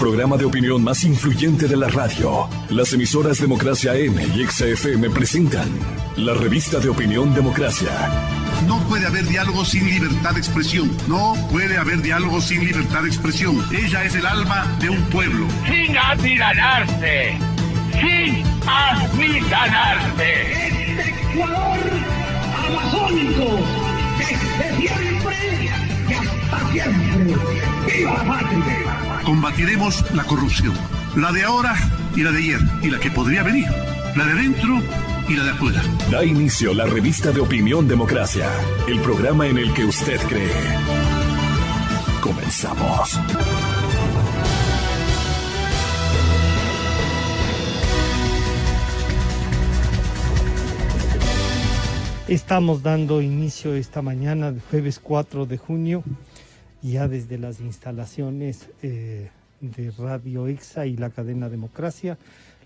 Programa de opinión más influyente de la radio. Las emisoras Democracia M y XFM presentan la revista de opinión Democracia. No puede haber diálogo sin libertad de expresión. No puede haber diálogo sin libertad de expresión. Ella es el alma de un pueblo. Sin amilanarse. Sin amilanarse. Este Ecuador amazónico, desde siempre y hasta siempre. ¡Viva la patria! Combatiremos la corrupción. La de ahora y la de ayer. Y la que podría venir. La de dentro y la de afuera. Da inicio la revista de opinión Democracia. El programa en el que usted cree. Comenzamos. Estamos dando inicio esta mañana, de jueves 4 de junio, ya desde las instalaciones de Radio EXA y la cadena Democracia.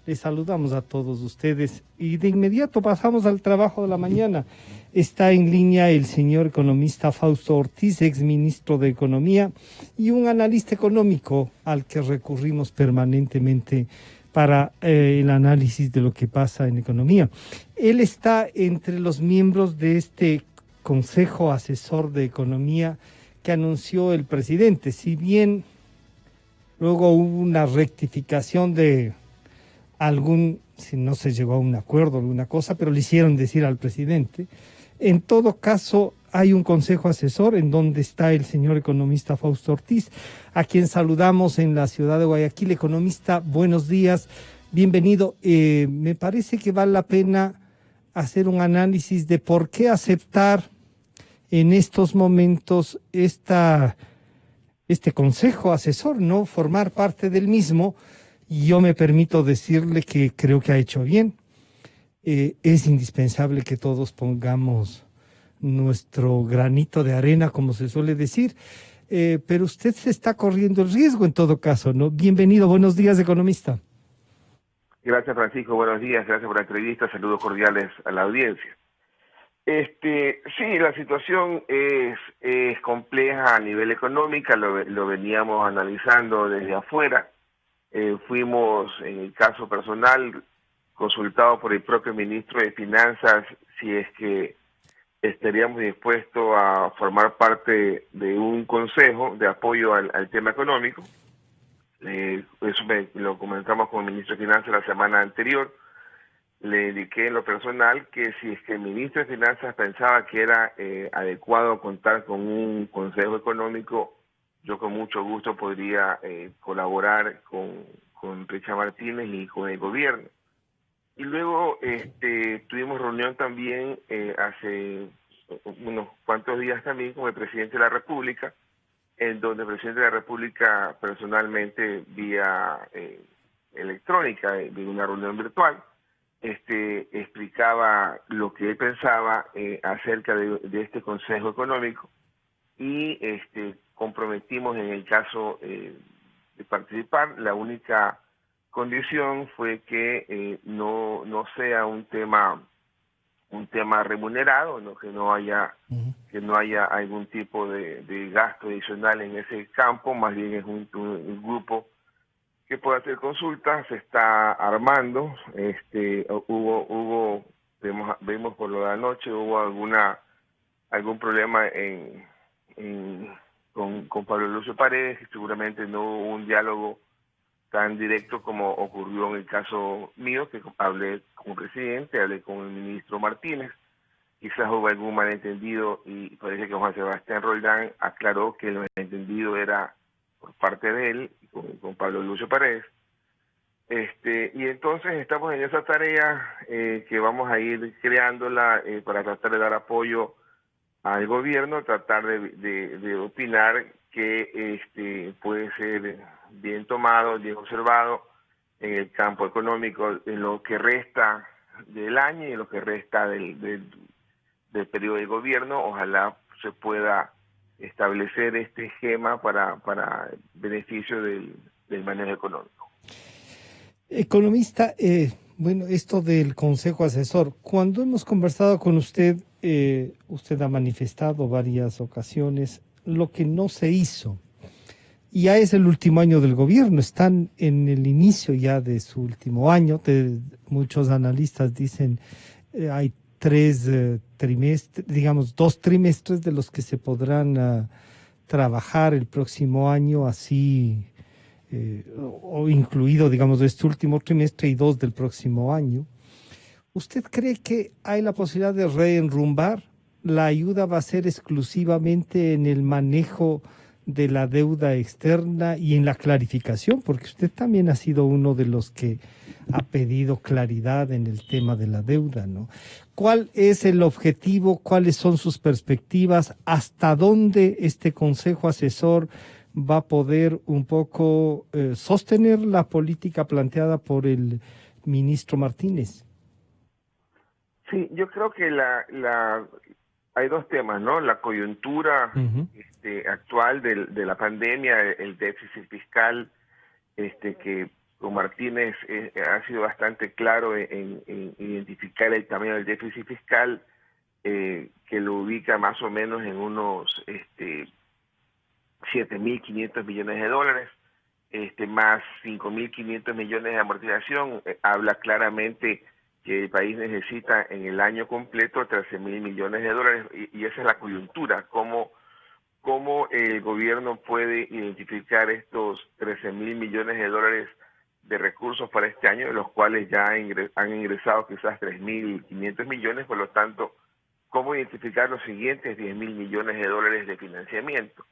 Les saludamos a todos ustedes y de inmediato pasamos al trabajo de la mañana. Está en línea el señor economista Fausto Ortiz, exministro de Economía, y un analista económico al que recurrimos permanentemente para el análisis de lo que pasa en economía. Él está entre los miembros de este Consejo Asesor de Economía que anunció el presidente. Si bien luego hubo una rectificación de si no se llegó a un acuerdo, alguna cosa, pero le hicieron decir al presidente. En todo caso, hay un consejo asesor en donde está el señor economista Fausto Ortiz, a quien saludamos en la ciudad de Guayaquil. Economista, buenos días, bienvenido. Me parece que vale la pena hacer un análisis de por qué aceptar en estos momentos este consejo asesor, ¿no? Formar parte del mismo. Y yo me permito decirle que creo que ha hecho bien. Es indispensable que todos pongamos nuestro granito de arena, como se suele decir, pero usted se está corriendo el riesgo en todo caso, ¿no? Bienvenido, buenos días, economista. Gracias, Francisco, buenos días, gracias por la entrevista, saludos cordiales a la audiencia. Sí, la situación es compleja a nivel económico, lo veníamos analizando desde afuera. Fuimos, en el caso personal, consultados por el propio ministro de Finanzas si es que estaríamos dispuestos a formar parte de un consejo de apoyo al tema económico. Eso lo comentamos con el ministro de Finanzas la semana anterior. Le indiqué en lo personal que si es que el ministro de Finanzas pensaba que era adecuado contar con un consejo económico, yo con mucho gusto podría colaborar con Richard Martínez y con el gobierno. Y luego tuvimos reunión también hace unos cuantos días también con el presidente de la República, en donde el presidente de la República personalmente vía electrónica, de una reunión virtual, explicaba lo que él pensaba acerca de este Consejo Económico y comprometimos en el caso de participar. La única condición fue que no sea un tema remunerado, ¿no? que no haya algún tipo de gasto adicional en ese campo, más bien es un grupo que puede hacer consultas. Se está armando. Vemos por lo de anoche, hubo algún problema con Pablo Lucio Paredes, y seguramente no hubo un diálogo tan directo como ocurrió en el caso mío, que hablé como presidente, hablé con el ministro Martínez. Quizás hubo algún malentendido y parece que Juan Sebastián Roldán aclaró que el malentendido era por parte de él, con Pablo Lucio Paredes. Y entonces estamos en esa tarea que vamos a ir creándola para tratar de dar apoyo al gobierno, tratar de opinar que puede ser bien tomado, bien observado en el campo económico en lo que resta del año y en lo que resta del periodo de gobierno. Ojalá se pueda establecer este esquema para beneficio del manejo económico. Economista, bueno, esto del Consejo Asesor, cuando hemos conversado con usted, usted ha manifestado varias ocasiones lo que no se hizo. Ya es el último año del gobierno, están en el inicio ya de su último año. Muchos analistas dicen hay tres trimestres, digamos 2 trimestres de los que se podrán trabajar el próximo año, así o incluido, digamos, de este último trimestre y 2 del próximo año. ¿Usted cree que hay la posibilidad de reenrumbar? ¿La ayuda va a ser exclusivamente en el manejo de la deuda externa y en la clarificación? Porque usted también ha sido uno de los que ha pedido claridad en el tema de la deuda, ¿no? ¿Cuál es el objetivo? ¿Cuáles son sus perspectivas? ¿Hasta dónde este Consejo Asesor va a poder un poco sostener la política planteada por el ministro Martínez? Sí, yo creo que hay dos temas, ¿no? La coyuntura actual de la pandemia, el déficit fiscal, que con Martínez ha sido bastante claro en identificar el tamaño del déficit fiscal, que lo ubica más o menos en unos 7.500 millones de dólares, más 5.500 millones de amortización. Habla claramente que el país necesita en el año completo 13.000 millones de dólares, y esa es la coyuntura, cómo el gobierno puede identificar estos 13.000 millones de dólares de recursos para este año, de los cuales ya han ingresado quizás 3.500 millones, por lo tanto, cómo identificar los siguientes 10.000 millones de dólares de financiamiento.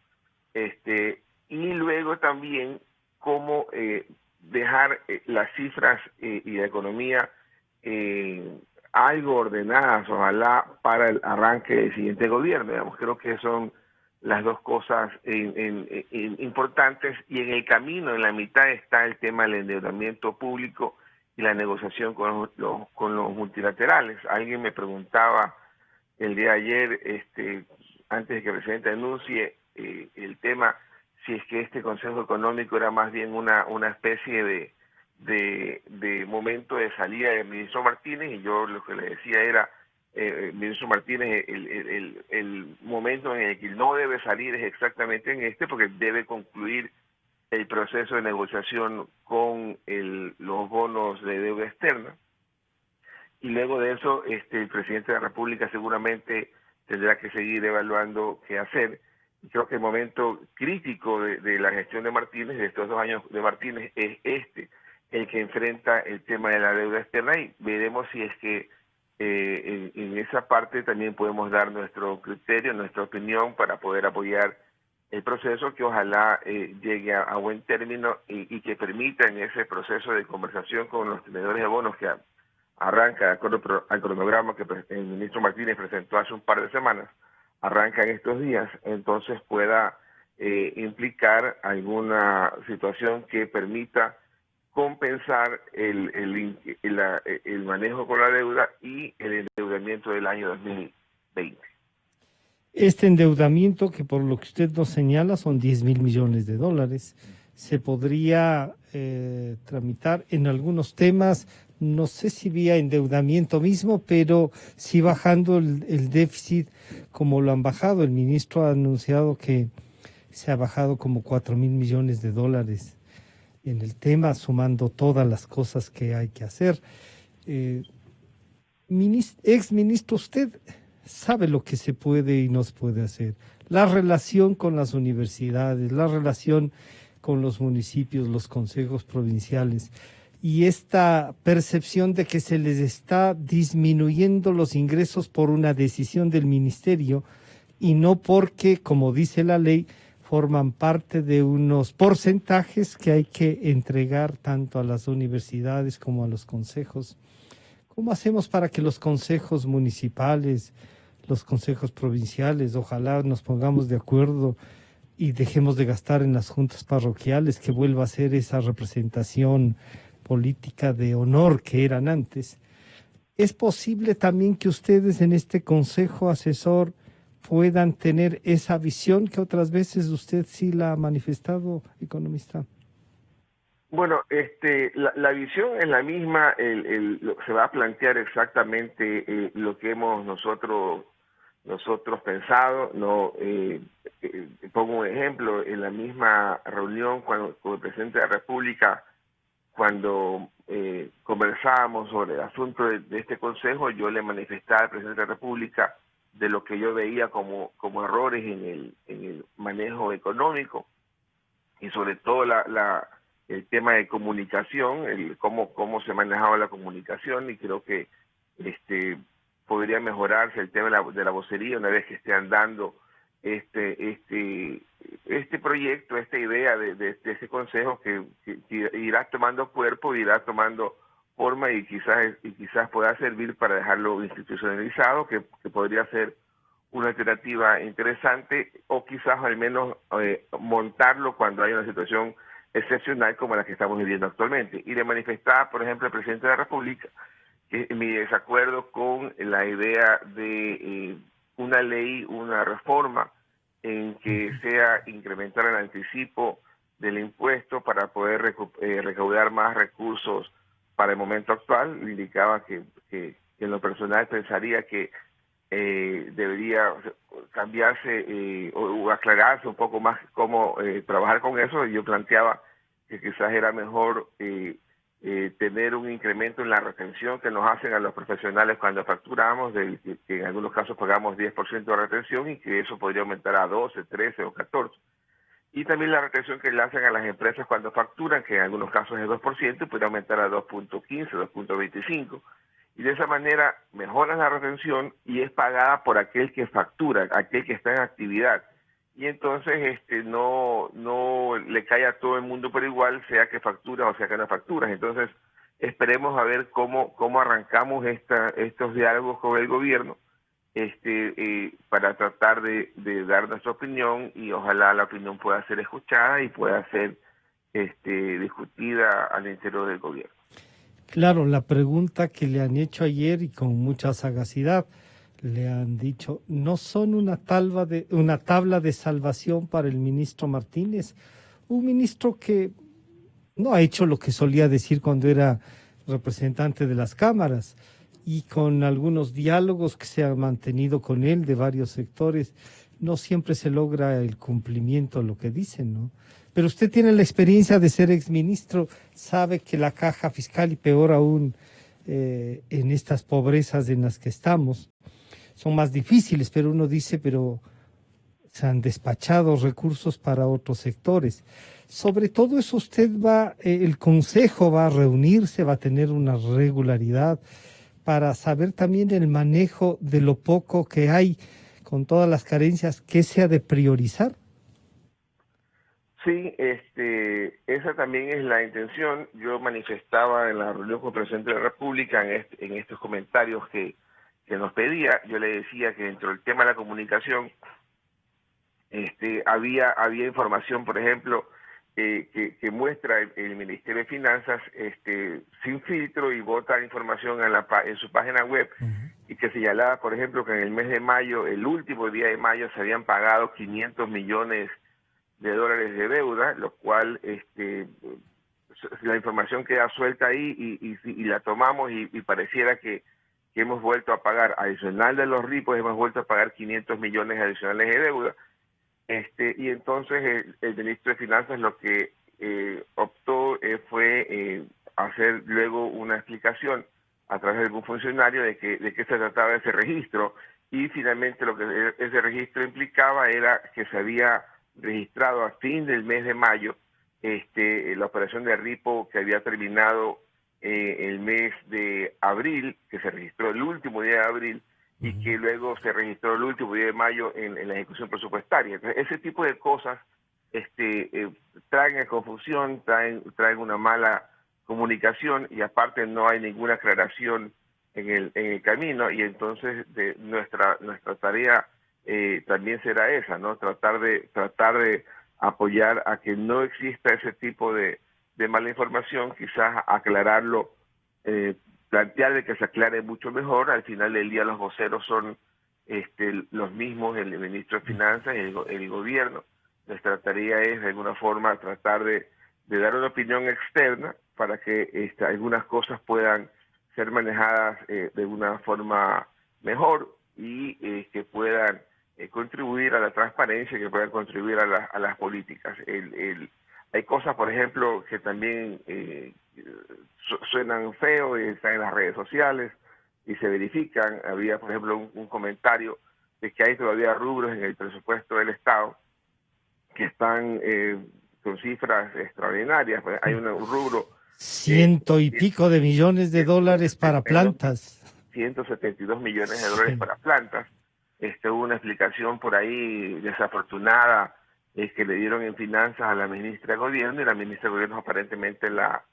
Y luego también cómo dejar las cifras y la economía algo ordenadas, ojalá, para el arranque del siguiente gobierno. Digamos, creo que son las dos cosas importantes, y en el camino, en la mitad, está el tema del endeudamiento público y la negociación con los multilaterales. Alguien me preguntaba el día de ayer, antes de que el presidente anuncie el tema, si es que este Consejo Económico era más bien una especie de momento de salida del ministro Martínez, y yo lo que le decía era, ministro Martínez, el momento en el que no debe salir es exactamente en porque debe concluir el proceso de negociación con los bonos de deuda externa, y luego de eso el presidente de la República seguramente tendrá que seguir evaluando qué hacer. Y creo que el momento crítico de la gestión de Martínez, de estos 2 años de Martínez, es el que enfrenta el tema de la deuda externa, y veremos si es que en esa parte también podemos dar nuestro criterio, nuestra opinión, para poder apoyar el proceso, que ojalá llegue a buen término y que permita en ese proceso de conversación con los tenedores de bonos, que arranca de acuerdo al cronograma que el ministro Martínez presentó hace un par de semanas, arranca en estos días, entonces pueda implicar alguna situación que permita compensar el manejo con la deuda y el endeudamiento del año 2020. Este endeudamiento, que por lo que usted nos señala son 10.000 millones de dólares, se podría tramitar en algunos temas, no sé si vía endeudamiento mismo, pero sí bajando el déficit como lo han bajado. El ministro ha anunciado que se ha bajado como 4.000 millones de dólares en el tema, sumando todas las cosas que hay que hacer. Ex ministro, usted sabe lo que se puede y no se puede hacer. La relación con las universidades, la relación con los municipios, los consejos provinciales, y esta percepción de que se les está disminuyendo los ingresos por una decisión del ministerio y no porque, como dice la ley, forman parte de unos porcentajes que hay que entregar tanto a las universidades como a los consejos. ¿Cómo hacemos para que los consejos municipales, los consejos provinciales, ojalá nos pongamos de acuerdo y dejemos de gastar en las juntas parroquiales, que vuelva a ser esa representación política de honor que eran antes? ¿Es posible también que ustedes en este consejo asesor puedan tener esa visión que otras veces usted sí la ha manifestado, economista? Bueno, la visión es la misma, se va a plantear exactamente lo que hemos nosotros nosotros pensado. No pongo un ejemplo, en la misma reunión con el presidente de la República, cuando conversábamos sobre el asunto de este consejo, yo le manifestaba al presidente de la República de lo que yo veía como errores en el manejo económico, y sobre todo el tema de comunicación, cómo se manejaba la comunicación, y creo que podría mejorarse el tema de la vocería una vez que esté andando este proyecto, esta idea de ese consejo que irá tomando cuerpo, irá tomando forma, y quizás pueda servir para dejarlo institucionalizado, que podría ser una alternativa interesante, o quizás al menos montarlo cuando hay una situación excepcional como la que estamos viviendo actualmente. Y le manifestaba, por ejemplo, al presidente de la República que mi desacuerdo con la idea de una ley, una reforma en que sea incrementar el anticipo del impuesto para poder recaudar más recursos para el momento actual. Le indicaba que en lo personal pensaría que debería cambiarse o aclararse un poco más cómo trabajar con eso. Yo planteaba que quizás era mejor tener un incremento en la retención que nos hacen a los profesionales cuando facturamos, que en algunos casos pagamos 10% de retención, y que eso podría aumentar a 12, 13 o 14. Y también la retención que le hacen a las empresas cuando facturan, que en algunos casos es 2%, puede aumentar a 2.15, 2.25. Y de esa manera mejoran la retención y es pagada por aquel que factura, aquel que está en actividad. Y entonces no le cae a todo el mundo por igual, sea que factura o sea que no factura. Entonces esperemos a ver cómo arrancamos estos diálogos con el gobierno para tratar de dar nuestra opinión, y ojalá la opinión pueda ser escuchada y pueda ser discutida al interior del gobierno. Claro, la pregunta que le han hecho ayer, y con mucha sagacidad, le han dicho, ¿no son una tabla de salvación para el ministro Martínez? Un ministro que no ha hecho lo que solía decir cuando era representante de las cámaras, y con algunos diálogos que se han mantenido con él de varios sectores, no siempre se logra el cumplimiento de lo que dicen, ¿no? Pero usted tiene la experiencia de ser exministro, sabe que la caja fiscal, y peor aún en estas pobrezas en las que estamos, son más difíciles, pero uno dice, pero se han despachado recursos para otros sectores. Sobre todo eso el Consejo va a reunirse, va a tener una regularidad para saber también el manejo de lo poco que hay, con todas las carencias, ¿qué se ha de priorizar? Sí, esa también es la intención. Yo manifestaba en la reunión con el presidente de la República en estos comentarios que nos pedía. Yo le decía que dentro del tema de la comunicación había información, por ejemplo, que muestra el Ministerio de Finanzas sin filtro, y bota información en su página web, y que señalaba, por ejemplo, que en el mes de mayo, el último día de mayo, se habían pagado 500 millones de dólares de deuda, lo cual la información queda suelta ahí, y la tomamos, y pareciera que hemos vuelto a pagar, adicional de los ripos, hemos vuelto a pagar 500 millones adicionales de deuda. Y entonces el ministro de Finanzas lo que optó fue hacer luego una explicación a través de algún funcionario de qué se trataba ese registro, y finalmente lo que ese registro implicaba era que se había registrado a fin del mes de mayo la operación de ripo que había terminado el mes de abril, que se registró el último día de abril, y que luego se registró el último día de mayo en la ejecución presupuestaria. Entonces, ese tipo de cosas traen confusión, traen una mala comunicación, y aparte no hay ninguna aclaración en el camino, y entonces nuestra tarea también será esa, ¿no? Tratar de apoyar a que no exista ese tipo de mala información, quizás aclararlo, plantear de que se aclare mucho mejor. Al final del día los voceros son los mismos, el ministro de Finanzas y el gobierno. Nuestra tarea es de alguna forma tratar de dar una opinión externa para que algunas cosas puedan ser manejadas de una forma mejor, y que puedan contribuir a la transparencia, que puedan contribuir a las políticas. Hay cosas, por ejemplo, que también suenan feo y están en las redes sociales y se verifican. Había, por ejemplo, un comentario de que hay todavía rubros en el presupuesto del Estado que están con cifras extraordinarias. Hay un rubro... Ciento y pico de millones de dólares para plantas. 172 millones de dólares para plantas. Hubo una explicación por ahí desafortunada que le dieron en finanzas a la ministra de Gobierno, y la ministra de Gobierno aparentemente la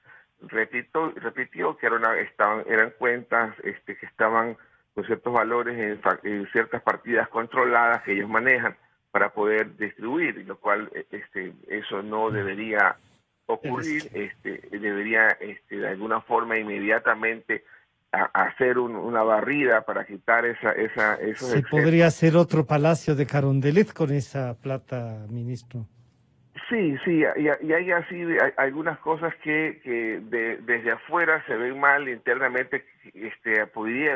repitió que eran cuentas que estaban con ciertos valores en ciertas partidas controladas que ellos manejan para poder distribuir, lo cual eso no debería ocurrir. Debería de alguna forma inmediatamente hacer una barrida para quitar esos Se podría hacer otro palacio de Carondelet con esa plata, ministro. Sí, y hay así algunas cosas que desde afuera se ven mal. Internamente podría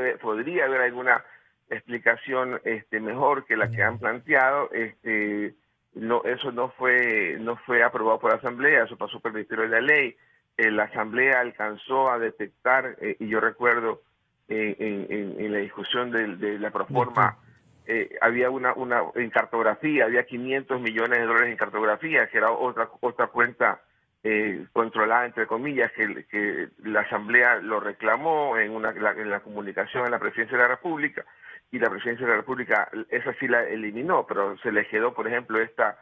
haber alguna explicación mejor que la que han planteado. Eso no fue aprobado por la Asamblea, eso pasó por el Ministerio de la Ley. La Asamblea alcanzó a detectar, y yo recuerdo en la discusión de la proforma, había en cartografía, había 500 millones de dólares en cartografía, que era otra cuenta controlada, entre comillas, que la Asamblea lo reclamó en la comunicación a la Presidencia de la República, y la Presidencia de la República esa sí la eliminó, pero se le quedó, por ejemplo, esta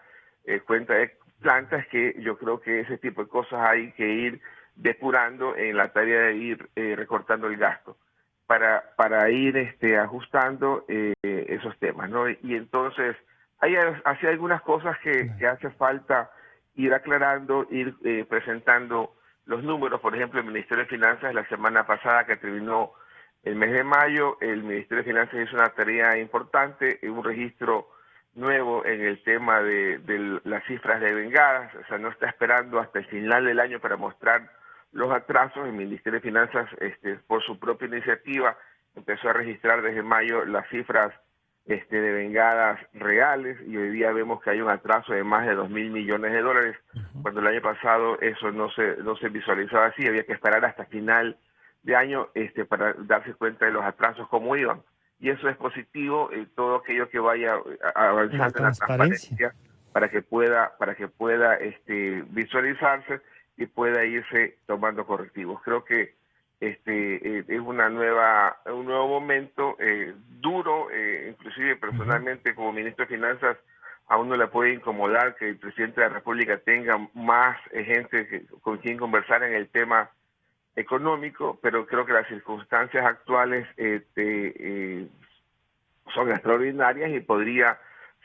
cuenta de plantas, que yo creo que ese tipo de cosas hay que ir depurando en la tarea de ir recortando el gasto para ir ajustando esos temas, ¿no? Y entonces hay así algunas cosas que hace falta ir aclarando, ir presentando los números. Por ejemplo, el Ministerio de Finanzas la semana pasada, que terminó el mes de mayo, el Ministerio de Finanzas hizo una tarea importante, un registro nuevo en el tema de las cifras devengadas. O sea, no está esperando hasta el final del año para mostrar los atrasos. El Ministerio de Finanzas, por su propia iniciativa, empezó a registrar desde mayo las cifras devengadas reales, y hoy día vemos que hay un atraso de más de 2.000 millones de dólares, cuando el año pasado eso no se visualizaba así. Había que esperar hasta final de año para darse cuenta de los atrasos, cómo iban. Y eso es positivo, todo aquello que vaya avanzando en la transparencia para que pueda visualizarse y pueda irse tomando correctivos. Creo que es un nuevo momento duro, inclusive personalmente como ministro de Finanzas a uno le puede incomodar que el presidente de la República tenga más gente con quien conversar en el tema económico, pero creo que las circunstancias actuales son extraordinarias y podría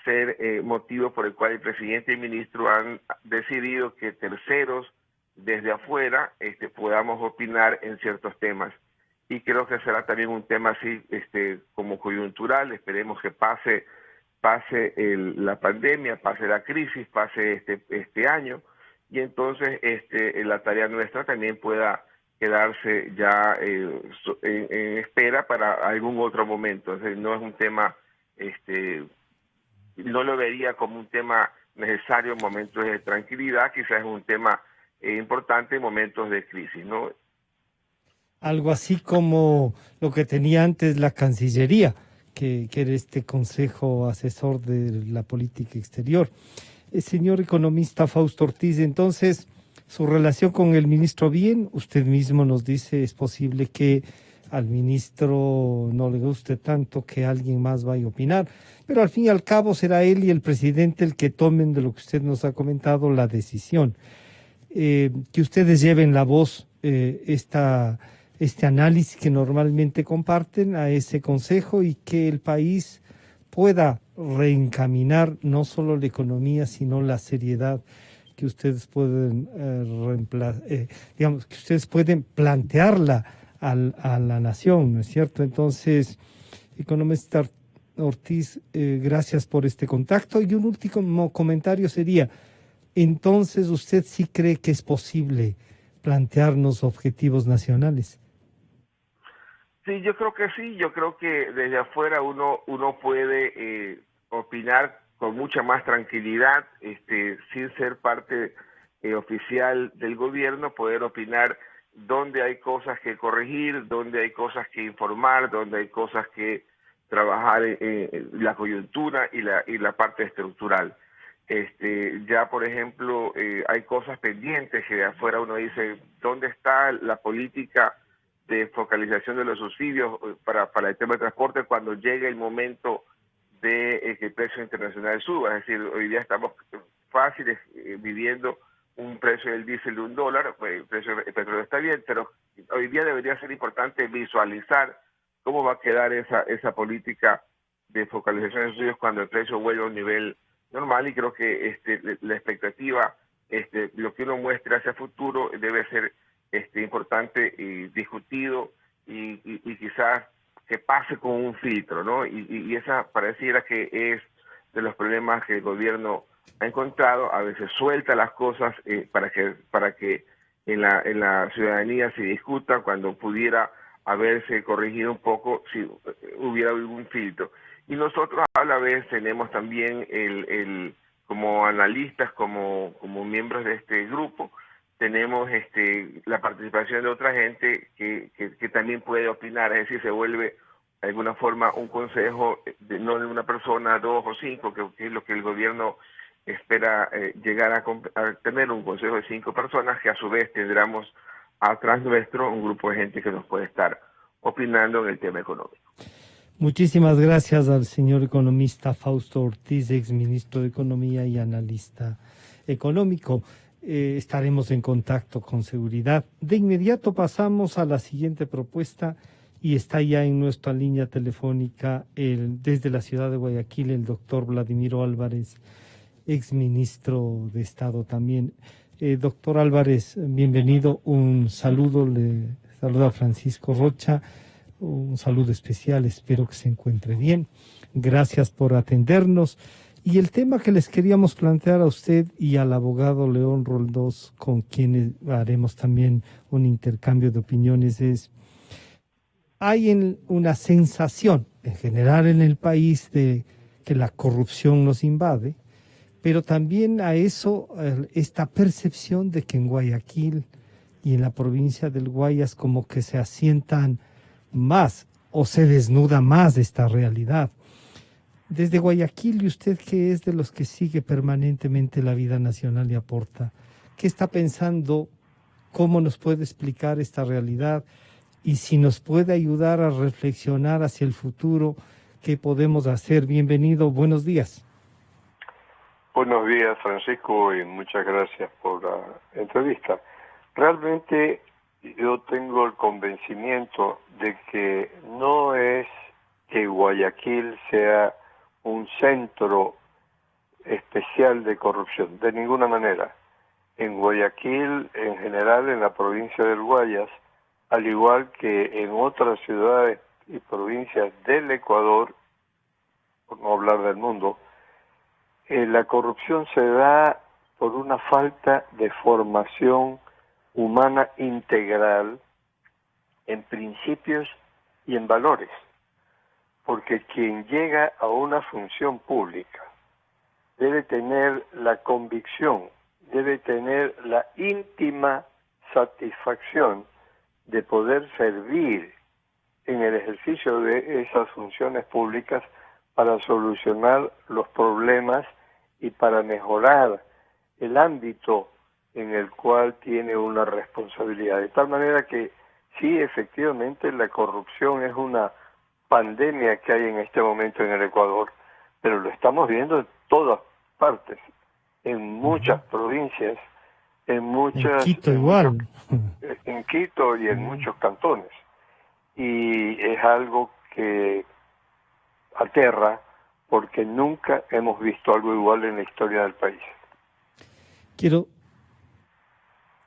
ser motivo por el cual el presidente y el ministro han decidido que terceros desde afuera podamos opinar en ciertos temas. Y creo que será también un tema así como coyuntural. Esperemos que pase la pandemia, pase la crisis, pase este año, y entonces la tarea nuestra también pueda quedarse ya en espera para algún otro momento. Entonces, no es un tema, no lo vería como un tema necesario en momentos de tranquilidad, quizás es un tema importante en momentos de crisis, ¿no? Algo así como lo que tenía antes la Cancillería, que era este Consejo Asesor de la Política Exterior. Señor economista Fausto Ortiz, entonces, su relación con el ministro bien, usted mismo nos dice, es posible que al ministro no le guste tanto que alguien más vaya a opinar, pero al fin y al cabo será él y el presidente el que tomen, de lo que usted nos ha comentado, la decisión. Que ustedes lleven la voz, este análisis que normalmente comparten a ese consejo, y que el país pueda reencaminar no solo la economía, sino la seriedad que ustedes pueden que ustedes pueden plantearla a la nación, ¿no es cierto? Entonces, economista Ortiz, gracias por este contacto. Y un último comentario sería, entonces, ¿usted sí cree que es posible plantearnos objetivos nacionales? Sí, yo creo que sí, yo creo que desde afuera uno puede opinar con mucha más tranquilidad, sin ser parte oficial del gobierno, poder opinar dónde hay cosas que corregir, dónde hay cosas que informar, dónde hay cosas que trabajar en la coyuntura y la parte estructural. Ya por ejemplo, hay cosas pendientes que de afuera uno dice, ¿dónde está la política de focalización de los subsidios para el tema de transporte cuando llegue el momento de que el precio internacional suba? Es decir, hoy día estamos fáciles viviendo un precio del diésel de $1, pues el precio del petróleo está bien, pero hoy día debería ser importante visualizar cómo va a quedar esa política de focalización de subsidios cuando el precio vuelva a un nivel normal, y creo que la expectativa, lo que uno muestra hacia futuro debe ser importante y discutido y quizás que pase con un filtro, ¿no? Y esa pareciera que es de los problemas que el gobierno ha encontrado. A veces suelta las cosas para que en la ciudadanía se discuta, cuando pudiera haberse corregido un poco si hubiera algún filtro. Y nosotros a la vez tenemos también como analistas, como miembros de este grupo, tenemos la participación de otra gente que también puede opinar, es decir, se vuelve de alguna forma un consejo, no de una persona, 2 o 5, que es lo que el gobierno espera llegar a tener, un consejo de 5 personas, que a su vez tendremos atrás nuestro un grupo de gente que nos puede estar opinando en el tema económico. Muchísimas gracias al señor economista Fausto Ortiz, exministro de Economía y analista económico. Estaremos en contacto con seguridad. De inmediato pasamos a la siguiente propuesta, y está ya en nuestra línea telefónica desde la ciudad de Guayaquil el doctor Vladimiro Álvarez, exministro de Estado también. Doctor Álvarez, bienvenido. Un saludo, le saluda Francisco Rocha. Un saludo especial, espero que se encuentre bien. Gracias por atendernos. Y el tema que les queríamos plantear a usted y al abogado León Roldós, con quienes haremos también un intercambio de opiniones, es: hay una sensación en general en el país de que la corrupción nos invade, pero también a eso esta percepción de que en Guayaquil y en la provincia del Guayas como que se asientan más o se desnuda más esta realidad. Desde Guayaquil, y usted que es de los que sigue permanentemente la vida nacional y aporta, ¿qué está pensando? ¿Cómo nos puede explicar esta realidad? Y si nos puede ayudar a reflexionar hacia el futuro, ¿qué podemos hacer? Bienvenido, buenos días. Buenos días, Francisco, y muchas gracias por la entrevista. Realmente yo tengo el convencimiento de que no es que Guayaquil sea un centro especial de corrupción, de ninguna manera. En Guayaquil, en general, en la provincia del Guayas, al igual que en otras ciudades y provincias del Ecuador, por no hablar del mundo, la corrupción se da por una falta de formación humana integral en principios y en valores, porque quien llega a una función pública debe tener la convicción, debe tener la íntima satisfacción de poder servir en el ejercicio de esas funciones públicas para solucionar los problemas y para mejorar el ámbito en el cual tiene una responsabilidad. De tal manera que sí, efectivamente, la corrupción es una pandemia que hay en este momento en el Ecuador, pero lo estamos viendo en todas partes, en muchas provincias, en Quito igual. En Quito y en muchos cantones. Y es algo que aterra, porque nunca hemos visto algo igual en la historia del país.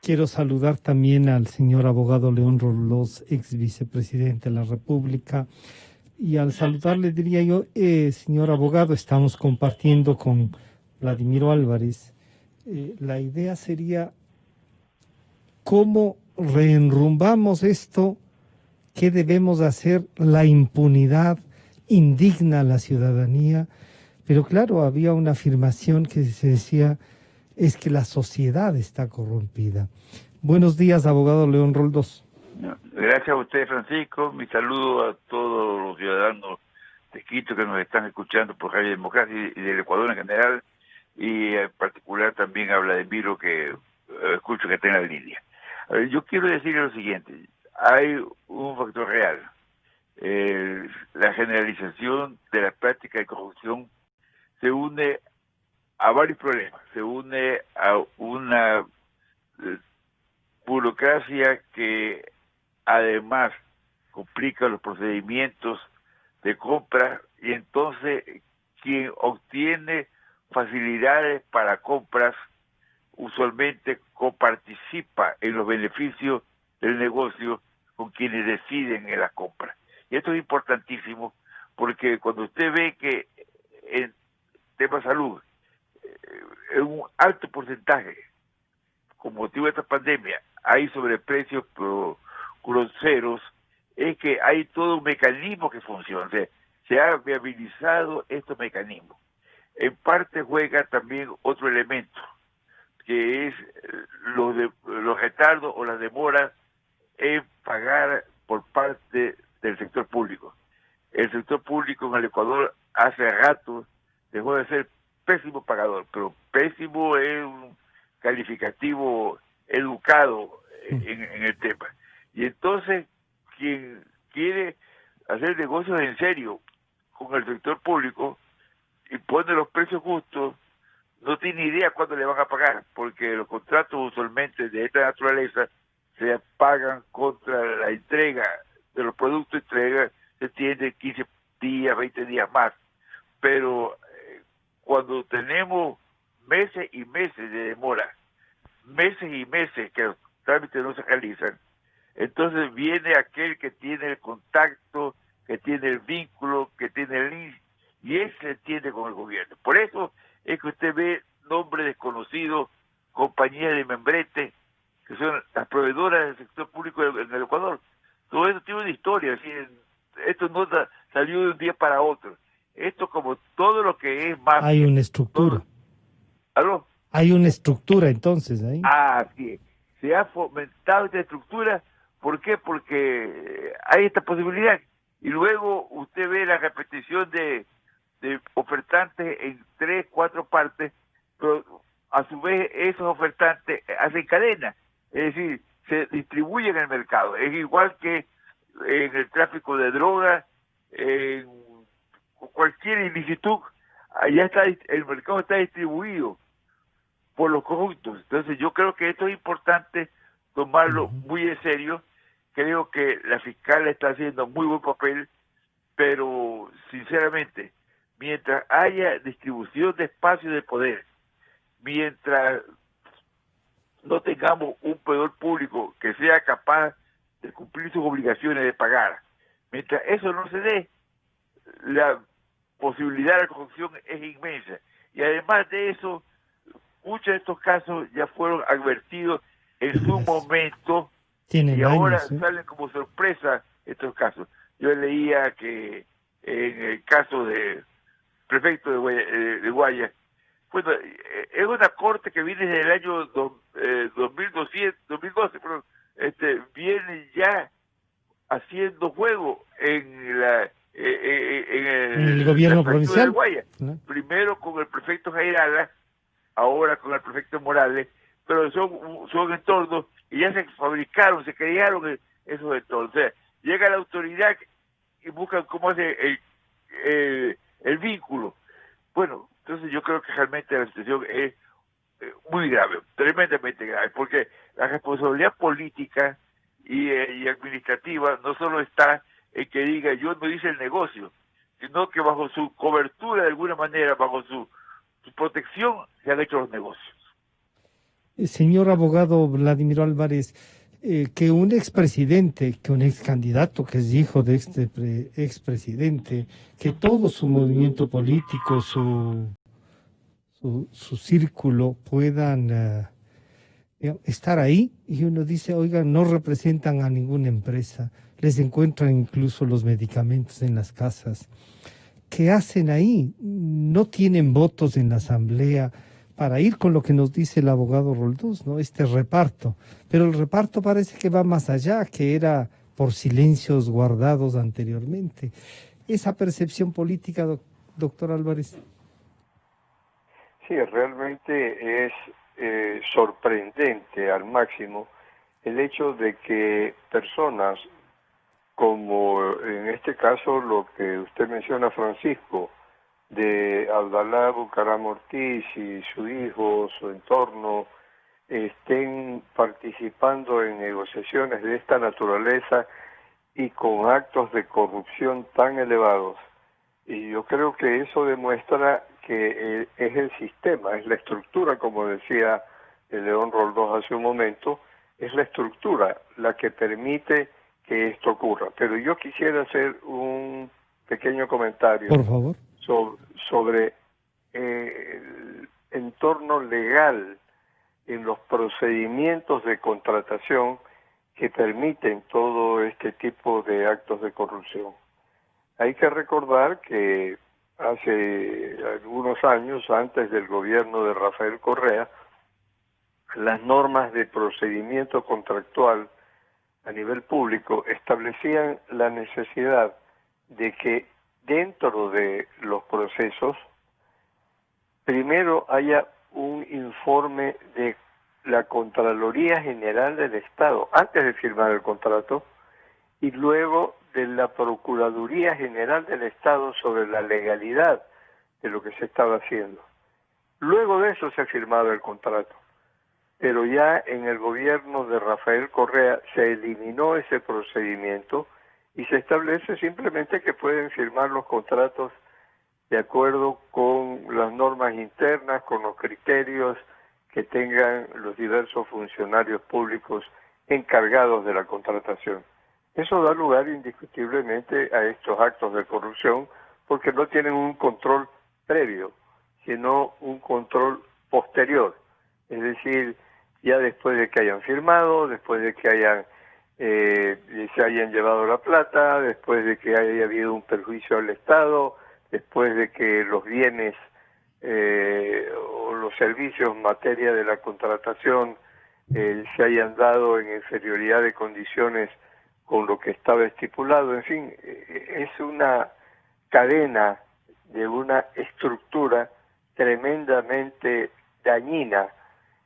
Quiero saludar también al señor abogado León Roldós, ex vicepresidente de la República. Y al saludarle diría yo, señor abogado, estamos compartiendo con Vladimiro Álvarez. La idea sería cómo reenrumbamos esto ¿Qué debemos hacer? La impunidad indigna a la ciudadanía. Pero claro, había una afirmación que se decía, es que la sociedad está corrompida. Buenos días, abogado León Roldós. Gracias a usted, Francisco. Mi saludo a todos los ciudadanos de Quito que nos están escuchando por Radio Democracia y del Ecuador en general, y en particular también a Vladimiro, que escucho que está en la línea. A ver, yo quiero decirle lo siguiente. Hay un factor real. La generalización de la práctica de corrupción se une a varios problemas. Se une a una burocracia que además complica los procedimientos de compra, y entonces quien obtiene facilidades para compras usualmente coparticipa en los beneficios del negocio con quienes deciden en la compra. Y esto es importantísimo porque cuando usted ve que en tema salud en un alto porcentaje, con motivo de esta pandemia, hay sobreprecios groseros, es que hay todo un mecanismo que funciona. O sea, se ha viabilizado estos mecanismos. En parte juega también otro elemento, que es los retardos o las demoras en pagar por parte del sector público. El sector público en el Ecuador hace rato dejó de ser pésimo pagador, pero pésimo es un calificativo educado en el tema. Y entonces, quien quiere hacer negocios en serio con el sector público y pone los precios justos, no tiene idea cuándo le van a pagar, porque los contratos usualmente de esta naturaleza se pagan contra la entrega de los productos. Entrega se tiene 15 días, 20 días más, pero cuando tenemos meses y meses de demora, meses y meses que los trámites no se realizan, entonces viene aquel que tiene el contacto, que tiene el vínculo, que tiene el link, y él se entiende con el gobierno. Por eso es que usted ve nombres desconocidos, compañías de membrete, que son las proveedoras del sector público en el Ecuador. Todo eso tiene una historia, ¿sí? Esto no salió de un día para otro. Esto, como todo lo que es más... Hay una estructura. ¿Aló? Hay una estructura entonces ahí. Sí. Se ha fomentado esta estructura. ¿Por qué? Porque hay esta posibilidad. Y luego usted ve la repetición de ofertantes en 3, 4 partes, pero a su vez esos ofertantes hacen cadena. Es decir, se distribuyen en el mercado. Es igual que en el tráfico de drogas, en cualquier ilicitud, allá está, el mercado está distribuido por los corruptos. Entonces yo creo que esto es importante tomarlo muy en serio. Creo que la fiscal está haciendo muy buen papel, pero sinceramente, mientras haya distribución de espacios de poder, mientras no tengamos un proveedor público que sea capaz de cumplir sus obligaciones de pagar, mientras eso no se dé, la posibilidad de la corrupción es inmensa. Y además de eso, muchos de estos casos ya fueron advertidos en su momento, y ahora salen como sorpresa estos casos. Yo leía que en el caso del prefecto de Guaya, bueno, es una corte que viene desde el año 2012, pero viene ya haciendo juego en el gobierno provincial de Guaya. Primero con el prefecto Jairala, ahora con el prefecto Morales, pero son entornos y ya se fabricaron, se crearon esos entornos. O sea, llega la autoridad y buscan cómo hace el vínculo. Bueno, entonces yo creo que realmente la situación es muy grave, tremendamente grave, porque la responsabilidad política y administrativa no solo está en que diga yo no hice el negocio, sino que bajo su cobertura de alguna manera, bajo su protección, se han hecho los negocios. Señor abogado Vladimiro Álvarez, que un expresidente, que un excandidato que es hijo de este expresidente, que todo su movimiento político, su círculo puedan estar ahí, y uno dice, oiga, no representan a ninguna empresa, les encuentran incluso los medicamentos en las casas. ¿Qué hacen ahí? No tienen votos en la asamblea para ir con lo que nos dice el abogado Roldós, ¿no? Este reparto. Pero el reparto parece que va más allá, que era por silencios guardados anteriormente. Esa percepción política, doctor Álvarez. Sí, realmente es sorprendente al máximo el hecho de que personas como en este caso lo que usted menciona, Francisco, de Abdalá Bucaram Ortiz y su hijo, su entorno, estén participando en negociaciones de esta naturaleza y con actos de corrupción tan elevados. Y yo creo que eso demuestra que es el sistema, es la estructura, como decía el León Roldós hace un momento, es la estructura la que permite que esto ocurra. Pero yo quisiera hacer un pequeño comentario, por favor, sobre el entorno legal en los procedimientos de contratación que permiten todo este tipo de actos de corrupción. Hay que recordar que hace algunos años, antes del gobierno de Rafael Correa, las normas de procedimiento contractual a nivel público establecían la necesidad de que dentro de los procesos primero haya un informe de la Contraloría General del Estado antes de firmar el contrato y luego de la Procuraduría General del Estado sobre la legalidad de lo que se estaba haciendo. Luego de eso se ha firmado el contrato. Pero ya en el gobierno de Rafael Correa se eliminó ese procedimiento y se establece simplemente que pueden firmar los contratos de acuerdo con las normas internas, con los criterios que tengan los diversos funcionarios públicos encargados de la contratación. Eso da lugar indiscutiblemente a estos actos de corrupción porque no tienen un control previo, sino un control posterior. Es decir, ya después de que hayan firmado, después de que se hayan llevado la plata, después de que haya habido un perjuicio al Estado, después de que los bienes o los servicios en materia de la contratación se hayan dado en inferioridad de condiciones con lo que estaba estipulado. En fin, es una cadena de una estructura tremendamente dañina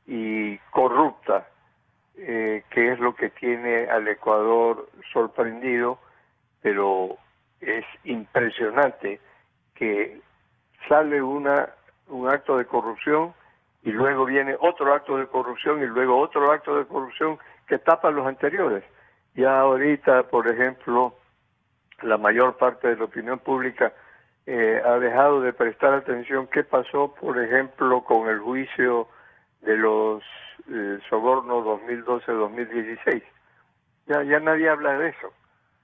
y corrupta, que es lo que tiene al Ecuador sorprendido, pero es impresionante que sale un acto de corrupción y luego viene otro acto de corrupción y luego otro acto de corrupción que tapa los anteriores. Ya ahorita, por ejemplo, la mayor parte de la opinión pública ha dejado de prestar atención qué pasó, por ejemplo, con el juicio de los sobornos 2012-2016. Ya nadie habla de eso.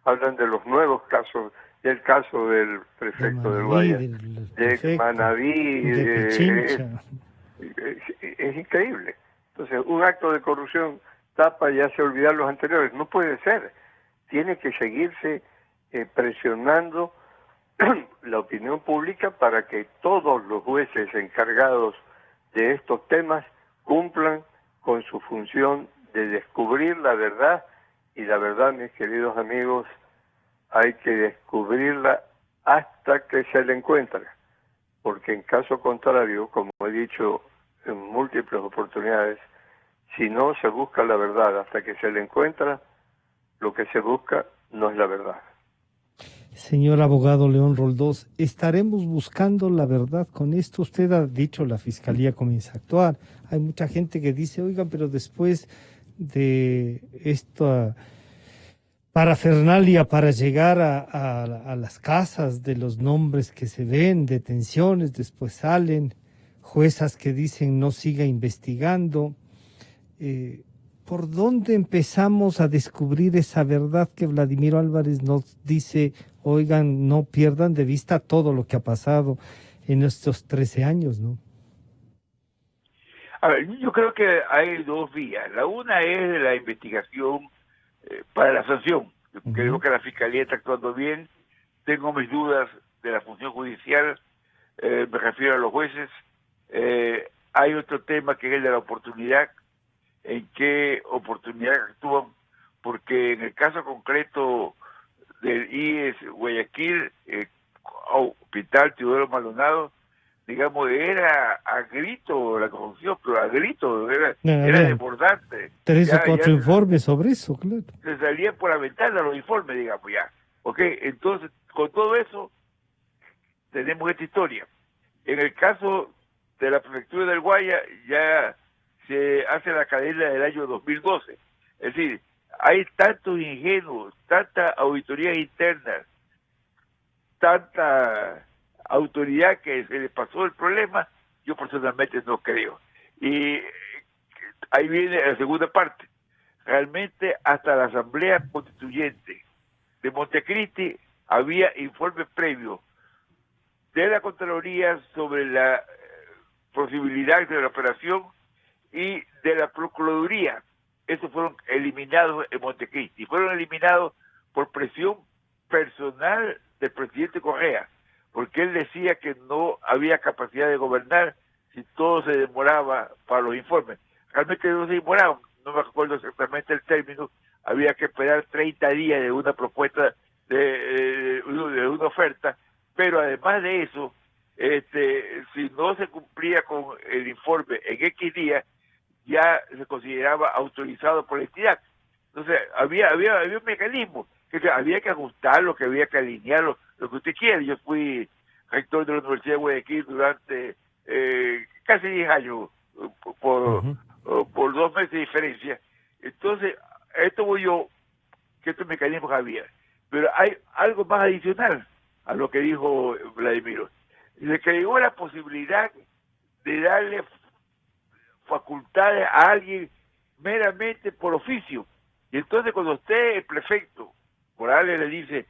Hablan de los nuevos casos, del caso del prefecto del Guayas, de Manaví, es increíble. Entonces, un acto de corrupción tapa y hace olvidar los anteriores. No puede ser. Tiene que seguirse presionando la opinión pública para que todos los jueces encargados de estos temas cumplan con su función de descubrir la verdad, y la verdad, mis queridos amigos, hay que descubrirla hasta que se la encuentre, porque en caso contrario, como he dicho en múltiples oportunidades, si no se busca la verdad hasta que se la encuentra, lo que se busca no es la verdad. Señor abogado León Roldós, ¿estaremos buscando la verdad con esto? Usted ha dicho la Fiscalía comienza a actuar. Hay mucha gente que dice, oigan, pero después de esta parafernalia para llegar a las casas de los nombres que se ven, detenciones, después salen, juezas que dicen no siga investigando. ¿Por dónde empezamos a descubrir esa verdad que Vladimiro Álvarez nos dice, oigan, no pierdan de vista todo lo que ha pasado en estos 13 años, ¿no? A ver, yo creo que hay dos vías. La una es la investigación para la sanción, Creo que la Fiscalía está actuando bien. Tengo mis dudas de la función judicial, me refiero a los jueces. Hay otro tema que es el de la oportunidad, en qué oportunidad actúan, porque en el caso concreto del IES Guayaquil, Hospital Teodoro Maldonado, digamos, era a grito la corrupción, pero a grito, era desbordante. 3 o 4 informes sobre eso, claro. Se salían por la ventana los informes, digamos, ya. Ok, entonces, con todo eso, tenemos esta historia. En el caso de la prefectura del Guaya, ya se hace la cadena del año 2012. Es decir, hay tantos ingenuos, tanta auditoría interna, tanta autoridad que se le pasó el problema, yo personalmente no creo. Y ahí viene la segunda parte. Realmente hasta la Asamblea Constituyente de Montecristi había informes previos de la Contraloría sobre la posibilidad de la operación y de la Procuraduría. Esos fueron eliminados en Montecristi. Fueron eliminados por presión personal del presidente Correa, porque él decía que no había capacidad de gobernar si todo se demoraba para los informes. Realmente no se demoraban, no me acuerdo exactamente el término, había que esperar 30 días de una propuesta, de una oferta, pero además de eso, si no se cumplía con el informe en X días, ya se consideraba autorizado por la entidad. Entonces, había un mecanismo, que había que ajustarlo, que había que alinearlo, lo que usted quiera. Yo fui rector de la Universidad de Guayaquil durante casi 10 años, por 2 meses de diferencia. Entonces, esto voy yo, que estos mecanismos había. Pero hay algo más adicional a lo que dijo Vladimiro. Se creó la posibilidad de darle facultades a alguien meramente por oficio. Y entonces cuando usted, el prefecto Morales, le dice,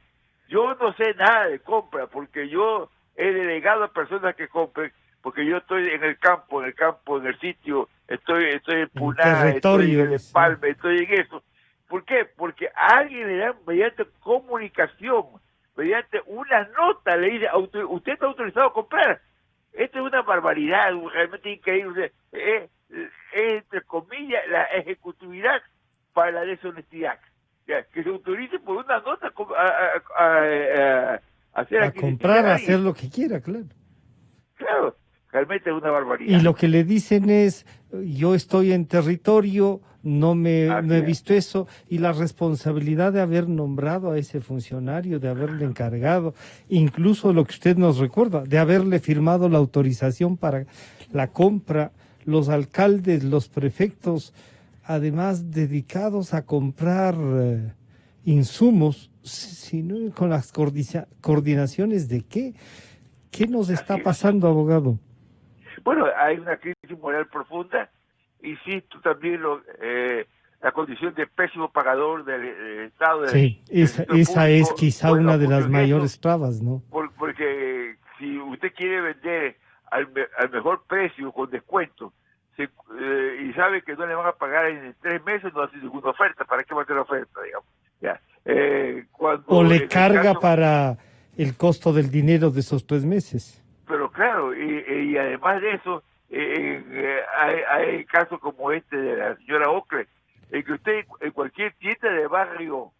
yo no sé nada de compra, porque yo he delegado a personas que compren, porque yo estoy en el campo, en el sitio, estoy en Puná, estoy en el Empalme, estoy en eso. ¿Por qué? Porque a alguien le dan, mediante comunicación, mediante una nota, le dice, usted está autorizado a comprar. Esto es una barbaridad, realmente increíble. Es, entre comillas, la ejecutividad para la deshonestidad. Ya, que se autorice por una nota a hacer a comprar, a hacer lo que quiera, claro. Claro, realmente es una barbaridad. Y lo que le dicen es, yo estoy en territorio, no he visto eso, y la responsabilidad de haber nombrado a ese funcionario, de haberle encargado, incluso lo que usted nos recuerda, de haberle firmado la autorización para la compra, los alcaldes, los prefectos, además dedicados a comprar insumos, sino con las coordinaciones de qué. ¿Qué nos está pasando, abogado? Bueno, hay una crisis moral profunda, y sí, tú también la condición de pésimo pagador del Estado. Sí, esa es quizá una de las mayores trabas, ¿no? Porque si usted quiere vender al mejor precio con descuento, y sabe que no le van a pagar en 3 meses, no hace ninguna oferta. ¿Para qué va a hacer oferta, digamos? Ya. O le carga para el costo del dinero de esos 3 meses. Pero claro, y además de eso, hay casos como este de la señora Ocle, en que usted en cualquier tienda de barrio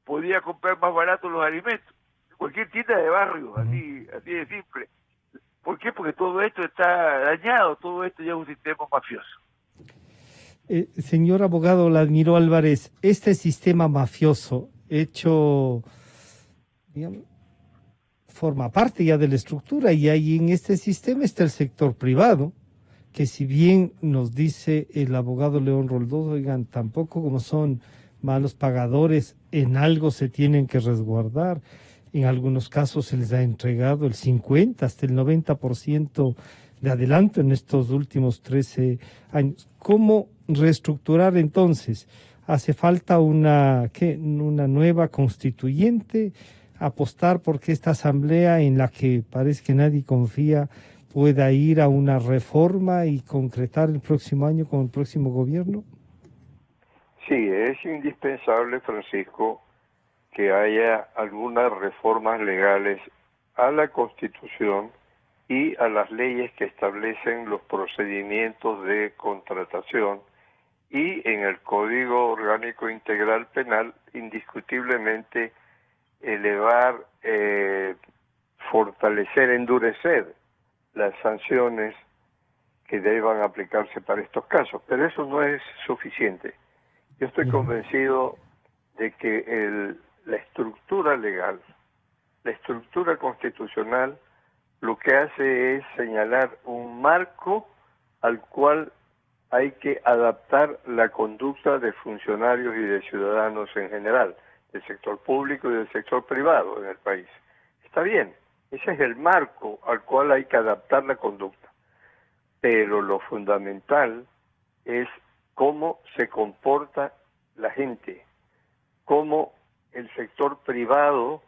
podía comprar más barato los alimentos. En cualquier tienda de barrio, así de simple. ¿Por qué? Porque todo esto está dañado, todo esto ya es un sistema mafioso. Señor abogado Vladimiro Álvarez, este sistema mafioso hecho, digamos, forma parte ya de la estructura, y ahí en este sistema está el sector privado, que si bien nos dice el abogado León Roldós, oigan, tampoco como son malos pagadores, en algo se tienen que resguardar. En algunos casos se les ha entregado el 50 hasta el 90% de adelanto en estos últimos 13 años. ¿Cómo reestructurar entonces? ¿Hace falta una nueva constituyente? ¿Apostar porque esta asamblea, en la que parece que nadie confía, pueda ir a una reforma y concretar el próximo año con el próximo gobierno? Sí, es indispensable, Francisco, que haya algunas reformas legales a la Constitución y a las leyes que establecen los procedimientos de contratación, y en el Código Orgánico Integral Penal indiscutiblemente elevar, fortalecer, endurecer las sanciones que deban aplicarse para estos casos. Pero eso no es suficiente. Yo estoy convencido de que la estructura legal, la estructura constitucional, lo que hace es señalar un marco al cual hay que adaptar la conducta de funcionarios y de ciudadanos en general, del sector público y del sector privado en el país. Está bien, ese es el marco al cual hay que adaptar la conducta, pero lo fundamental es cómo se comporta la gente, cómo el sector privado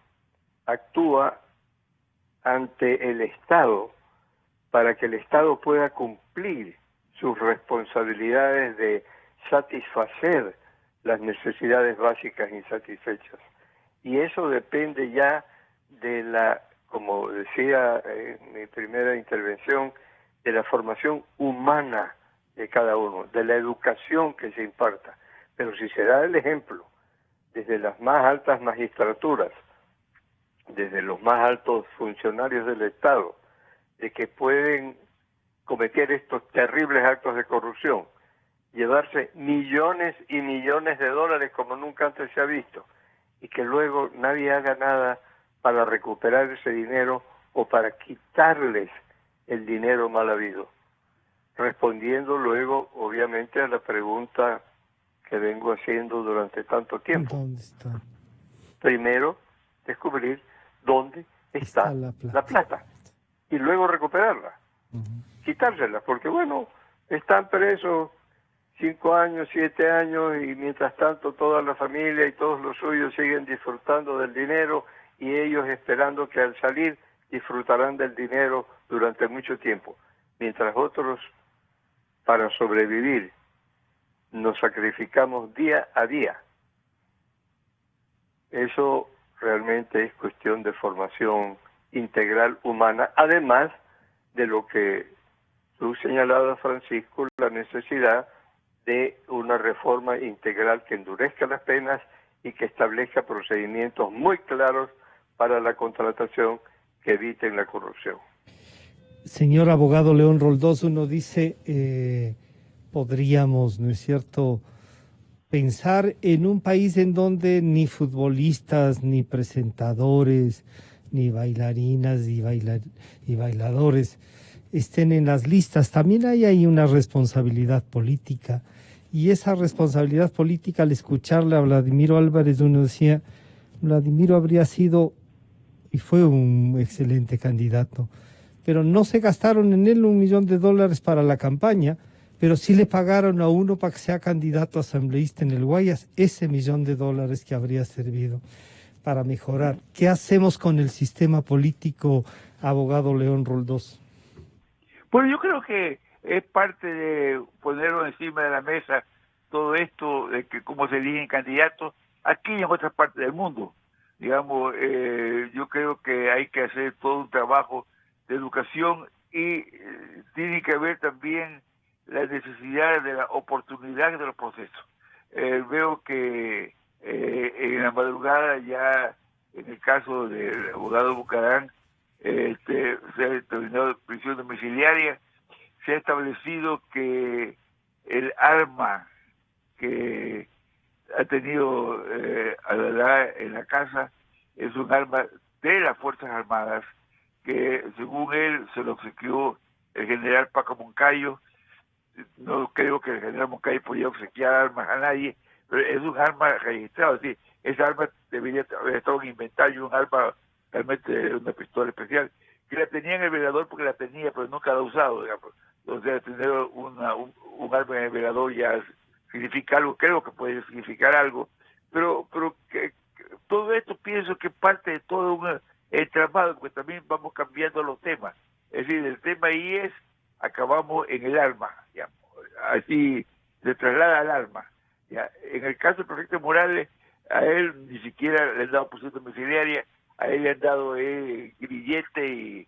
actúa ante el Estado para que el Estado pueda cumplir sus responsabilidades de satisfacer las necesidades básicas insatisfechas. Y eso depende ya de la, como decía en mi primera intervención, de la formación humana de cada uno, de la educación que se imparta. Pero si se da el ejemplo desde las más altas magistraturas, desde los más altos funcionarios del Estado, de que pueden cometer estos terribles actos de corrupción, llevarse millones y millones de dólares como nunca antes se ha visto, y que luego nadie haga nada para recuperar ese dinero o para quitarles el dinero mal habido. Respondiendo luego, obviamente, a la pregunta que vengo haciendo durante tanto tiempo. ¿Dónde está? Primero, descubrir dónde está la plata y luego recuperarla. Quitárselas, porque bueno, están presos 5 años, 7 años, y mientras tanto toda la familia y todos los suyos siguen disfrutando del dinero, y ellos esperando que al salir disfrutarán del dinero durante mucho tiempo, mientras otros, para sobrevivir, nos sacrificamos día a día. Eso realmente es cuestión de formación integral humana, además de lo que tú señalabas, Francisco, la necesidad de una reforma integral que endurezca las penas y que establezca procedimientos muy claros para la contratación que eviten la corrupción. Señor abogado León Roldós, uno dice, podríamos, ¿no es cierto?, pensar en un país en donde ni futbolistas, ni presentadores, ni bailarinas y bailadores estén en las listas. También hay ahí una responsabilidad política, y esa responsabilidad política, al escucharle a Vladimiro Álvarez, uno decía, Vladimiro habría sido y fue un excelente candidato, pero no se gastaron en él $1 millón para la campaña, pero sí le pagaron a uno para que sea candidato asambleísta en el Guayas ese $1 millón que habría servido para mejorar. ¿Qué hacemos con el sistema político, abogado León Roldós? Bueno, yo creo que es parte de ponerlo encima de la mesa todo esto de que cómo se eligen candidatos aquí y en otras partes del mundo. Digamos, yo creo que hay que hacer todo un trabajo de educación y tiene que haber también la necesidad de la oportunidad de los procesos. Veo que en la madrugada ya, en el caso del abogado Bucarán, se ha determinado prisión domiciliaria, se ha establecido que el arma que ha tenido Adalá en la casa es un arma de las Fuerzas Armadas que, según él, se lo obsequió el general Paco Moncayo. No creo que el general Moncayo podía obsequiar armas a nadie, pero es un arma registrada. Es decir, esa arma debería haber estado en inventario, un arma realmente una pistola especial, que la tenía en el velador porque la tenía, pero nunca la ha usado, digamos. Entonces, tener un arma en el velador ya significa algo, creo que puede significar algo, pero que todo esto pienso que parte de todo un entramado, porque también vamos cambiando los temas. Es decir, el tema ahí es, acabamos en el arma, digamos, así se traslada al arma. ¿Ya? En el caso del prefecto Morales, A él ni siquiera le han dado posición domiciliaria, a él le han dado grillete y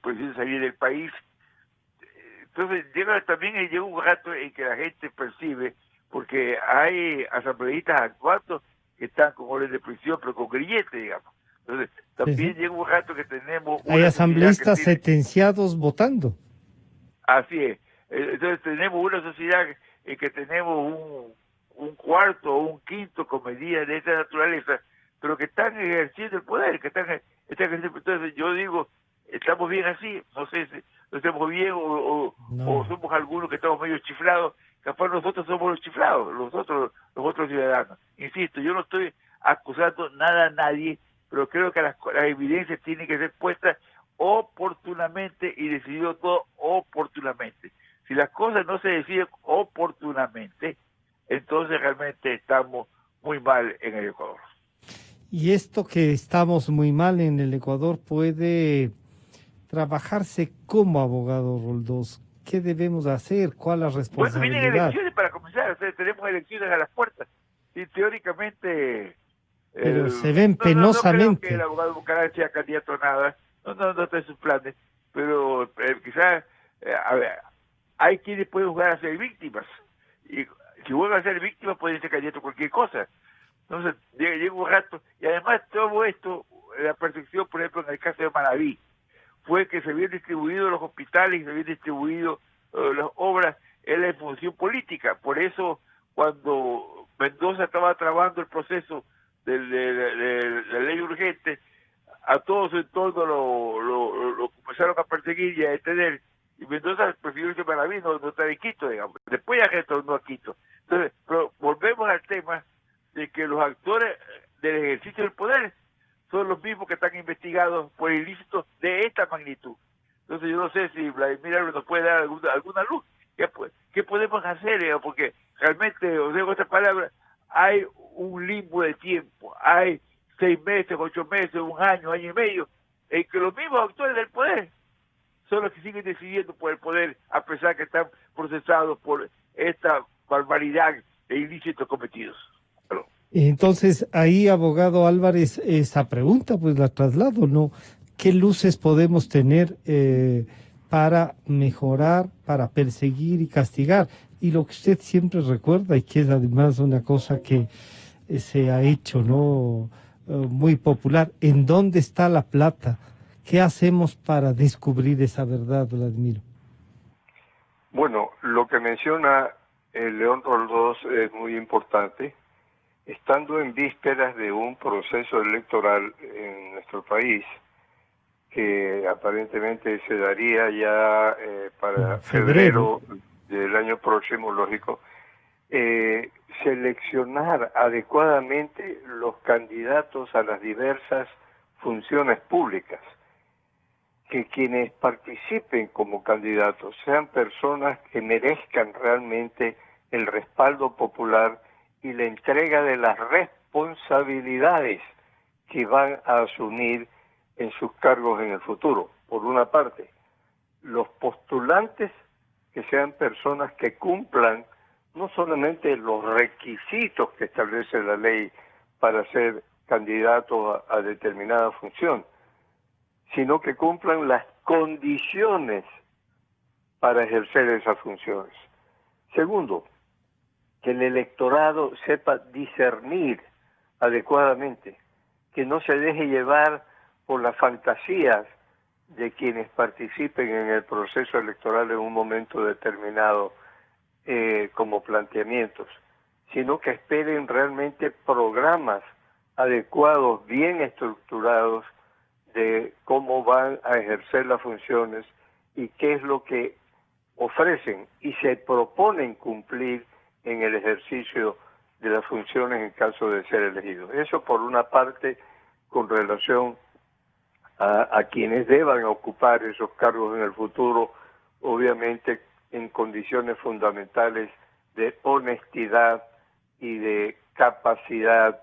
prohibición de salir del país. Entonces llega un rato en que la gente percibe, porque hay asambleístas actuando que están con orden de prisión, pero con grillete, digamos. Entonces también llega un rato que tenemos... Hay asambleístas sentenciados votando. Así es. Entonces tenemos una sociedad en que tenemos un cuarto o un quinto con medidas de esta naturaleza, pero que están ejerciendo el poder, que están ejerciendo. Entonces yo digo, ¿estamos bien así? No sé si lo estamos bien o somos algunos que estamos medio chiflados. Capaz nosotros somos los chiflados, los otros ciudadanos. Insisto, yo no estoy acusando nada a nadie, pero creo que las evidencias tienen que ser puestas oportunamente y decidido todo oportunamente. Si las cosas no se deciden oportunamente, entonces realmente estamos muy mal en el Ecuador. Y esto que estamos muy mal en el Ecuador puede trabajarse como, abogado Roldós. ¿Qué debemos hacer? ¿Cuál es la responsabilidad? Bueno, vienen elecciones para comenzar. O sea, tenemos elecciones a las puertas. Y teóricamente... Pero se ven penosamente. No creo que el abogado Bucaram sea candidato a nada. No está en sus planes. Pero quizás, a ver, hay quienes pueden jugar a ser víctimas. Y si vuelven a ser víctimas, pueden ser candidatos a cualquier cosa. Entonces, llega un rato. Y además, todo esto, la percepción, por ejemplo, en el caso de Manaví, fue que se habían distribuido los hospitales y se habían distribuido las obras en la función política. Por eso, cuando Mendoza estaba trabando el proceso de la ley urgente, a todo su entorno lo comenzaron a perseguir y a detener. Y Mendoza prefirió irse para Manaví, no estar en Quito, digamos. Después ya retornó a Quito. Entonces, pero volvemos al tema de que los actores del ejercicio del poder son los mismos que están investigados por ilícitos de esta magnitud. Entonces yo no sé si Vladimir Álvarez nos puede dar alguna luz. ¿Qué podemos hacer? Porque realmente, os digo esta palabra, hay un limbo de tiempo, hay 6 meses, 8 meses, 1 año, año y medio, en que los mismos actores del poder son los que siguen decidiendo por el poder, a pesar que están procesados por esta barbaridad de ilícitos cometidos. Entonces, ahí, abogado Álvarez, esa pregunta pues la traslado, ¿no? ¿Qué luces podemos tener para mejorar, para perseguir y castigar? Y lo que usted siempre recuerda, y que es además una cosa que se ha hecho, ¿no? Muy popular, ¿en dónde está la plata? ¿Qué hacemos para descubrir esa verdad, Vladimir? Bueno, lo que menciona el León Roldós es muy importante. Estando en vísperas de un proceso electoral en nuestro país, que aparentemente se daría ya para febrero del año próximo, lógico, seleccionar adecuadamente los candidatos a las diversas funciones públicas, que quienes participen como candidatos sean personas que merezcan realmente el respaldo popular y la entrega de las responsabilidades que van a asumir en sus cargos en el futuro. Por una parte, los postulantes que sean personas que cumplan no solamente los requisitos que establece la ley para ser candidatos a determinada función, sino que cumplan las condiciones para ejercer esas funciones. Segundo, que el electorado sepa discernir adecuadamente, que no se deje llevar por las fantasías de quienes participen en el proceso electoral en un momento determinado como planteamientos, sino que esperen realmente programas adecuados, bien estructurados, de cómo van a ejercer las funciones y qué es lo que ofrecen y se proponen cumplir en el ejercicio de las funciones en caso de ser elegidos. Eso por una parte con relación a quienes deban ocupar esos cargos en el futuro, obviamente en condiciones fundamentales de honestidad y de capacidad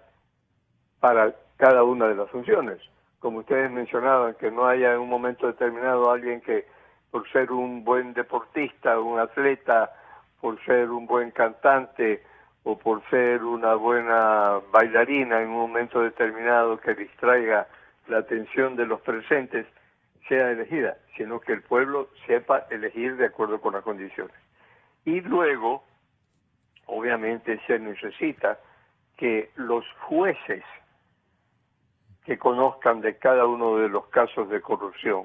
para cada una de las funciones. Como ustedes mencionaban, que no haya en un momento determinado alguien que por ser un buen deportista, un atleta, por ser un buen cantante o por ser una buena bailarina en un momento determinado que distraiga la atención de los presentes, sea elegida, sino que el pueblo sepa elegir de acuerdo con las condiciones. Y luego, obviamente, se necesita que los jueces que conozcan de cada uno de los casos de corrupción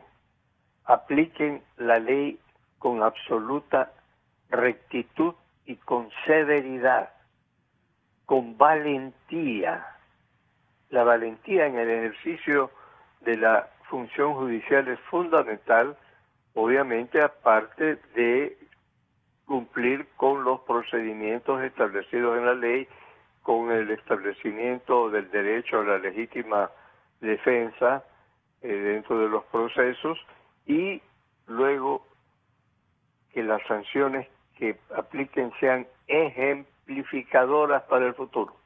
apliquen la ley con absoluta rectitud y con severidad, con valentía. La valentía en el ejercicio de la función judicial es fundamental, obviamente, aparte de cumplir con los procedimientos establecidos en la ley, con el establecimiento del derecho a la legítima defensa dentro de los procesos, y luego que las sanciones que apliquen sean ejemplificadoras para el futuro.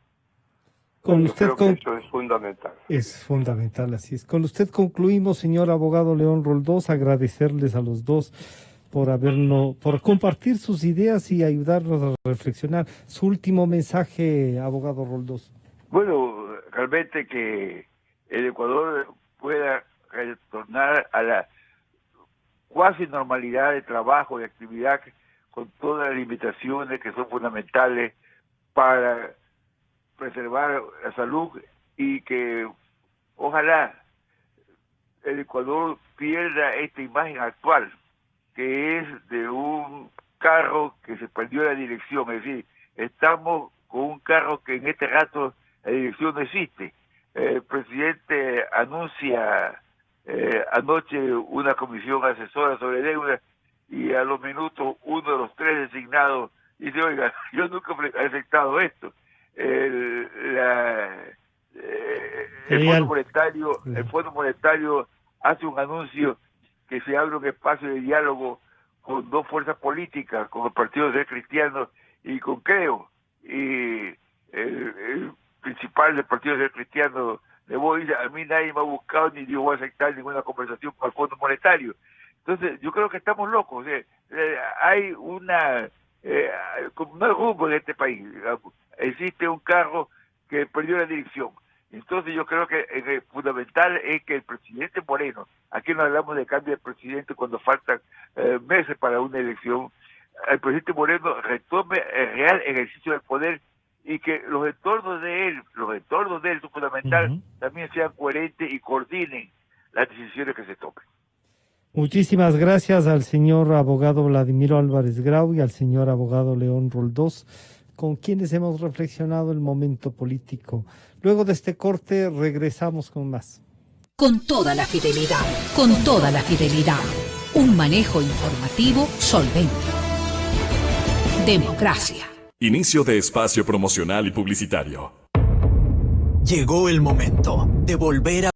Con usted creo que eso es fundamental. Es fundamental, así es. Con usted concluimos, señor abogado León Roldós, agradecerles a los dos por compartir sus ideas y ayudarnos a reflexionar. Su último mensaje, abogado Roldós. Bueno, realmente que el Ecuador pueda retornar a la cuasi normalidad de trabajo y actividad, con todas las limitaciones que son fundamentales para preservar la salud, y que ojalá el Ecuador pierda esta imagen actual, que es de un carro que se perdió la dirección. Es decir, estamos con un carro que en este rato la dirección no existe. El presidente anuncia anoche una comisión asesora sobre deuda, y a los minutos uno de los tres designados dice: oiga, yo nunca he aceptado esto. El Fondo Monetario hace un anuncio que se abre un espacio de diálogo con dos fuerzas políticas, con el Partido Social Cristiano y con Creo, y el principal del Partido Social Cristiano de Boy dice: a mí nadie me ha buscado ni yo voy a aceptar ninguna conversación con el Fondo Monetario. Entonces yo creo que estamos locos. Hay no hay rumbo en este país, digamos. Existe un carro que perdió la dirección. Entonces yo creo que fundamental es que el presidente Moreno, aquí no hablamos de cambio de presidente cuando faltan meses para una elección, el presidente Moreno retome el real ejercicio del poder, y que los entornos de él, son fundamental, también sean coherentes y coordinen las decisiones que se tomen. Muchísimas gracias al señor abogado Vladimiro Álvarez Grau y al señor abogado León Roldós, con quienes hemos reflexionado el momento político. Luego de este corte regresamos con más. Con toda la fidelidad, un manejo informativo solvente. Democracia. Inicio de espacio promocional y publicitario. Llegó el momento de volver a